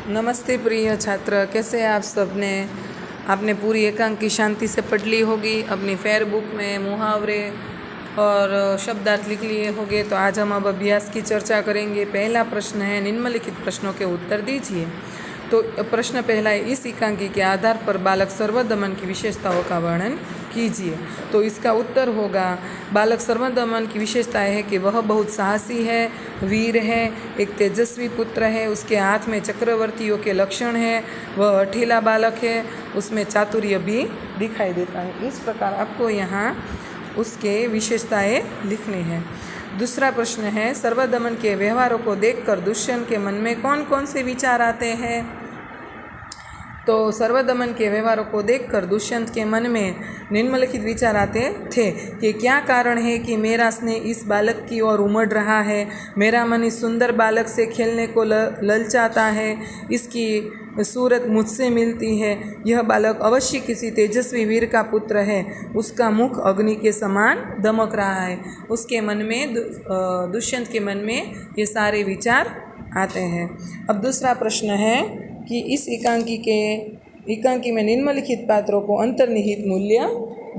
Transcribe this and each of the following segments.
नमस्ते प्रिय छात्र, कैसे हैं आप सब ने। आपने पूरी एकांक की शांति से पढ़ ली होगी, अपनी फेयर बुक में मुहावरे और शब्दार्थ लिख लिए होंगे। तो आज हम अब अभ्यास की चर्चा करेंगे। पहला प्रश्न है, निम्नलिखित प्रश्नों के उत्तर दीजिए। तो प्रश्न पहला है, इस एकांकी के आधार पर बालक सर्वदमन की विशेषताओं का वर्णन कीजिए। तो इसका उत्तर होगा, बालक सर्वदमन की विशेषताएं है कि वह बहुत साहसी है, वीर है, एक तेजस्वी पुत्र है, उसके हाथ में चक्रवर्तियों के लक्षण है, वह हठीला बालक है, उसमें चातुर्य भी दिखाई देता है। इस प्रकार आपको यहाँ उसके विशेषताएं लिखनी है। दूसरा प्रश्न है, सर्वदमन के व्यवहारों को देखकर दुष्यंत के मन में कौन कौन से विचार आते हैं। तो सर्वदमन के व्यवहारों को देखकर दुष्यंत के मन में निम्नलिखित विचार आते थे कि क्या कारण है कि मेरा स्नेह इस बालक की ओर उमड़ रहा है, मेरा मन इस सुंदर बालक से खेलने को ललचाता है, इसकी सूरत मुझसे मिलती है, यह बालक अवश्य किसी तेजस्वी वीर का पुत्र है, उसका मुख अग्नि के समान दमक रहा है। उसके मन में, दुष्यंत के मन में ये सारे विचार आते हैं। अब दूसरा प्रश्न है कि इस एकांकी में निम्नलिखित पात्रों को अंतर्निहित मूल्य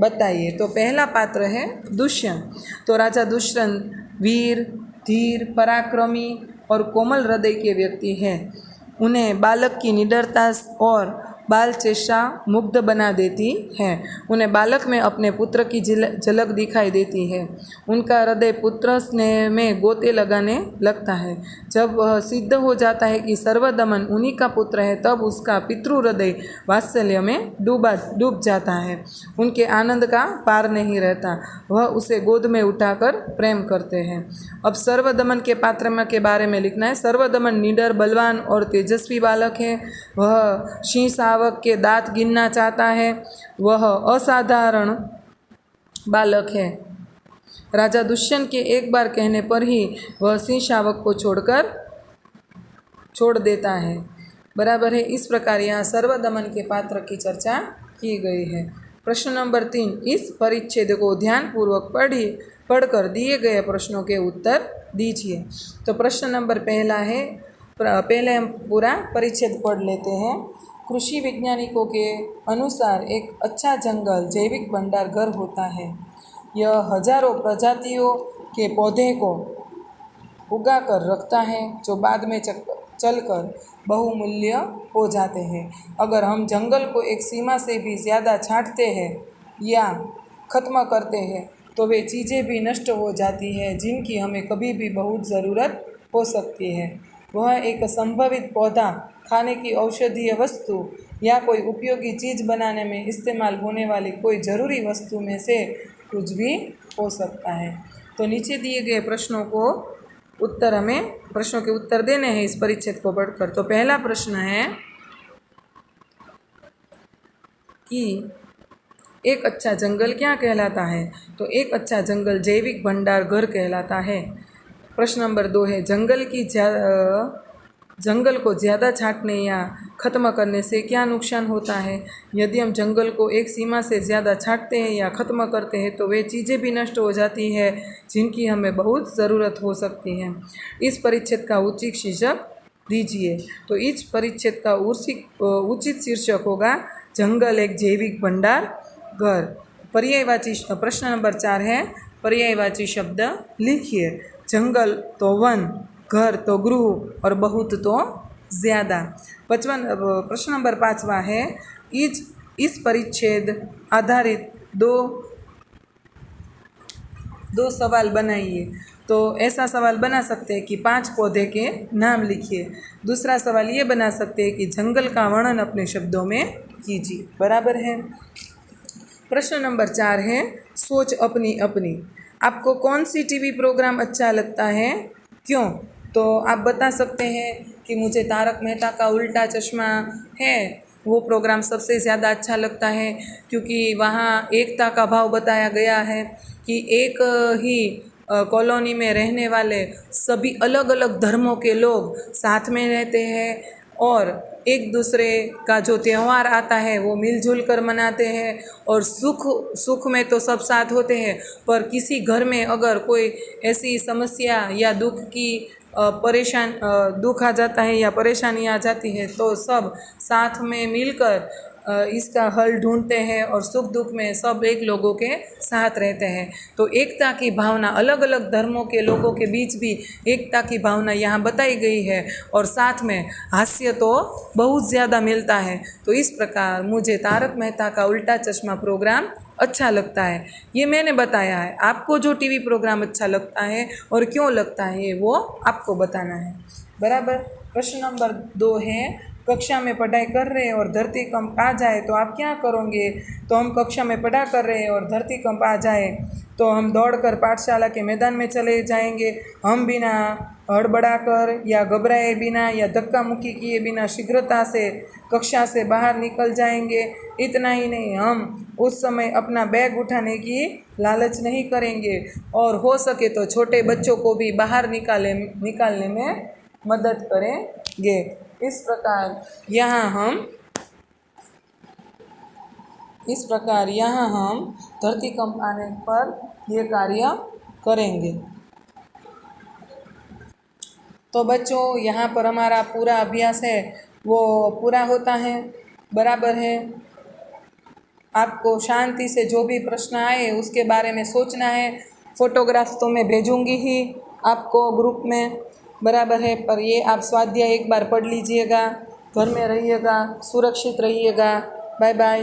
बताइए। तो पहला पात्र है दुष्यंत। तो राजा दुष्यंत वीर, धीर, पराक्रमी और कोमल हृदय के व्यक्ति हैं। उन्हें बालक की निडरता और बाल चेष्टा मुग्ध बना देती है। उन्हें बालक में अपने पुत्र की झलक दिखाई देती है। उनका हृदय पुत्र स्नेह में गोते लगाने लगता है। जब वह सिद्ध हो जाता है कि सर्वदमन उन्हीं का पुत्र है, तब उसका पितृ हृदय वात्सल्य में डूब जाता है। उनके आनंद का पार नहीं रहता। वह उसे गोद में उठाकर प्रेम करते हैं। अब सर्वदमन के पात्र के बारे में लिखना है। सर्वदमन निडर, बलवान और तेजस्वी बालक है। वह सिंह शावक के दांत गिनना चाहता है। वह असाधारण बालक है। राजा दुष्यंत के एक बार कहने पर ही वह सिंह शावक को छोड़ देता है। बराबर है। इस प्रकार यहाँ सर्वदमन के पात्र की चर्चा की गई है। प्रश्न नंबर 3, इस परिच्छेद को ध्यानपूर्वक पढ़कर दिए गए प्रश्नों के उत्तर दीजिए। तो प्रश्न नंबर पहला है, पहले हम पूरा परिच्छेद पढ़ लेते हैं। कृषि वैज्ञानिकों के अनुसार एक अच्छा जंगल जैविक भंडार घर होता है। यह हजारों प्रजातियों के पौधे को उगा कर रखता है, जो बाद में चलकर बहुमूल्य हो जाते हैं। अगर हम जंगल को एक सीमा से भी ज़्यादा छांटते हैं या ख़त्म करते हैं, तो वे चीज़ें भी नष्ट हो जाती हैं जिनकी हमें कभी भी बहुत ज़रूरत हो सकती है। वह एक संभावित पौधा, खाने की औषधीय वस्तु या कोई उपयोगी चीज़ बनाने में इस्तेमाल होने वाली कोई ज़रूरी वस्तु में से कुछ भी हो सकता है। तो नीचे दिए गए प्रश्नों के उत्तर देने हैं इस परिच्छेद को पढ़कर। तो पहला प्रश्न है कि एक अच्छा जंगल क्या कहलाता है। तो एक अच्छा जंगल जैविक भंडार घर कहलाता है। प्रश्न नंबर 2 है, जंगल को ज़्यादा छांटने या ख़त्म करने से क्या नुकसान होता है। यदि हम जंगल को एक सीमा से ज़्यादा छांटते हैं या ख़त्म करते हैं, तो वे चीज़ें भी नष्ट हो जाती हैं जिनकी हमें बहुत ज़रूरत हो सकती है। इस परिच्छेद का उचित शीर्षक दीजिए। तो इस परिच्छेद का उचित शीर्षक होगा, जंगल एक जैविक भंडार घर। पर्यायवाची प्रश्न नंबर 4 है, पर्यायवाची शब्द लिखिए। जंगल तो वन, घर तो गृह और बहुत तो ज़्यादा। प्रश्न नंबर 5 है, इस परिच्छेद आधारित दो सवाल बनाइए। तो ऐसा सवाल बना सकते हैं कि 5 पौधे के नाम लिखिए। दूसरा सवाल ये बना सकते हैं कि जंगल का वर्णन अपने शब्दों में कीजिए। बराबर है। प्रश्न नंबर 4 है, सोच अपनी अपनी। आपको कौन सी टीवी प्रोग्राम अच्छा लगता है, क्यों। तो आप बता सकते हैं कि मुझे तारक मेहता का उल्टा चश्मा है, वो प्रोग्राम सबसे ज़्यादा अच्छा लगता है, क्योंकि वहाँ एकता का भाव बताया गया है कि एक ही कॉलोनी में रहने वाले सभी अलग अलग धर्मों के लोग साथ में रहते हैं और एक दूसरे का जो त्यौहार आता है वो मिलजुल कर मनाते हैं। और सुख में तो सब साथ होते हैं, पर किसी घर में अगर कोई ऐसी समस्या या दुख की दुख आ जाता है या परेशानी आ जाती है तो सब साथ में मिलकर इसका हल ढूंढते हैं और सुख दुख में सब एक लोगों के साथ रहते हैं। तो एकता की भावना, अलग अलग धर्मों के लोगों के बीच भी एकता की भावना यहाँ बताई गई है और साथ में हास्य तो बहुत ज़्यादा मिलता है। तो इस प्रकार मुझे तारक मेहता का उल्टा चश्मा प्रोग्राम अच्छा लगता है। ये मैंने बताया है, आपको जो टीवी प्रोग्राम अच्छा लगता है और क्यों लगता है वो आपको बताना है। बराबर। प्रश्न नंबर 2 है, कक्षा में पढ़ाई कर रहे हैं और धरती कंप आ जाए तो आप क्या करोगे? तो हम कक्षा में पढ़ा कर रहे हैं और धरती कंप आ जाए तो हम दौड़कर पाठशाला के मैदान में चले जाएंगे। हम बिना हड़बड़ाकर या घबराए बिना या धक्का मुक्की किए बिना शीघ्रता से कक्षा से बाहर निकल जाएंगे। इतना ही नहीं, हम उस समय अपना बैग उठाने की लालच नहीं करेंगे और हो सके तो छोटे बच्चों को भी बाहर निकालने में मदद करेंगे। इस प्रकार यहाँ हम धरती कंप आने पर ये कार्य करेंगे। तो बच्चों, यहाँ पर हमारा पूरा अभ्यास है वो पूरा होता है। बराबर है। आपको शांति से जो भी प्रश्न आए उसके बारे में सोचना है। फोटोग्राफ्स तो मैं भेजूंगी ही आपको ग्रुप में। बराबर है। पर ये आप स्वाध्याय एक बार पढ़ लीजिएगा, घर में रहिएगा, सुरक्षित रहिएगा। Bye bye.